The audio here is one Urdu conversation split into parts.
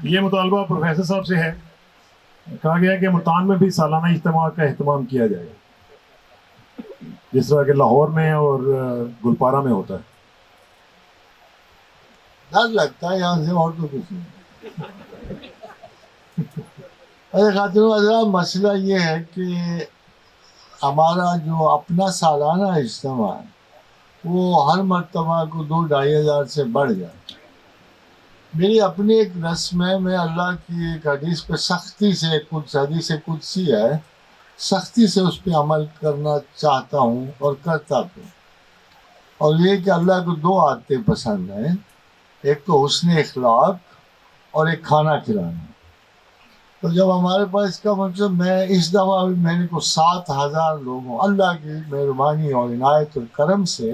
یہ مطالبہ پروفیسر صاحب سے ہے. کہا گیا ہے کہ ملتان میں بھی سالانہ اجتماع کا اہتمام کیا جائے گا، جس طرح کہ لاہور میں اور گلپارہ میں ہوتا ہے. ڈر لگتا ہے یہاں سے، اور تو کچھ نہیں. ارے خاتون حضرات، مسئلہ یہ ہے کہ ہمارا جو اپنا سالانہ اجتماع ہے وہ ہر مرتبہ کو 2-2,500 سے بڑھ جاتا ہے. میری اپنی ایک رسم ہے، میں اللہ کی ایک حدیث پہ سختی سے، کچھ حدیث قدسی ہے، سختی سے اس پہ عمل کرنا چاہتا ہوں اور کرتا ہوں. اور یہ کہ اللہ کو 2 عادتیں پسند ہیں، ایک تو حسن اخلاق اور ایک کھانا کھلانا. تو جب ہمارے پاس اس کا مطلب، میں اس دفعہ بھی میں نے کو 7,000 لوگوں، اللہ کی مہربانی اور عنایت اور کرم سے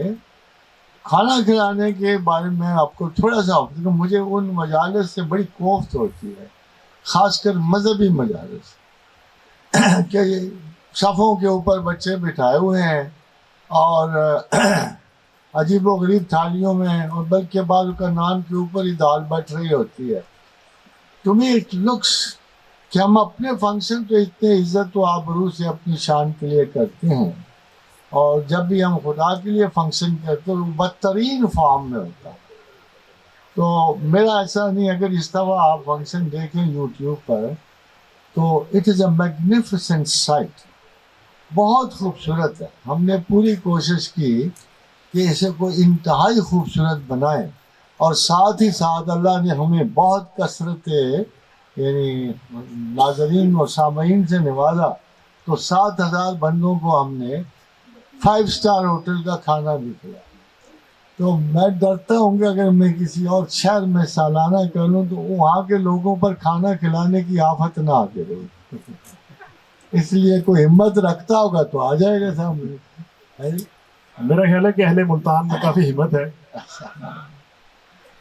کھانا کھلانے کے بارے میں آپ کو تھوڑا سا، مجھے ان مجالس سے بڑی کوفت ہوتی ہے، خاص کر مذہبی مجالس، کہ صفوں کے اوپر بچے بٹھائے ہوئے ہیں اور عجیب و غریب تھالیوں میں، اور بلکہ بعض کا نان کے اوپر ہی دال بٹ رہی ہوتی ہے. ٹو می اٹ لکس کہ ہم اپنے فنکشن تو اتنے عزت و آبرو سے اپنی شان کے لیے کرتے ہیں، اور جب بھی ہم خدا کے لیے فنکشن کرتے ہیں وہ بدترین فارم میں ہوتا ہے. تو میرا ایسا نہیں، اگر اس دفعہ آپ فنکشن دیکھیں یوٹیوب پر تو it is a magnificent sight, بہت خوبصورت ہے. ہم نے پوری کوشش کی کہ اسے کوئی انتہائی خوبصورت بنائیں، اور ساتھ ہی ساتھ اللہ نے ہمیں بہت کثرت یعنی ناظرین و سامعین سے نوازا. تو 7,000 بندوں کو ہم نے 5 اسٹار ہوٹل کا کھانا بھی کھلایا. تو میں ڈرتا ہوں کہ اگر میں کسی اور شہر میں سالانہ کروں تو وہاں کے لوگوں پر کھانا کھلانے کی آفت نہ آتے رہے. اس لیے کوئی ہمت رکھتا ہوگا تو آ جائے گا سامنے. میرا خیال ہے کہ اہل ملتان میں کافی ہمت ہے.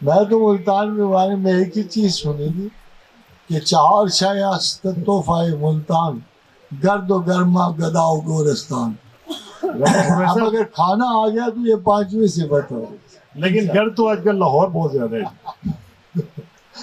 میں تو ملتان کے بارے میں ایک ہی چیز سنی تھی کہ 4 شایست تحفہ ملتان، گرد و گرما گدا و گورستان. اب اگر کھانا آ گیا تو یہ 5ویں صفت ہو. لیکن گھر تو آج کل لاہور بہت زیادہ ہے.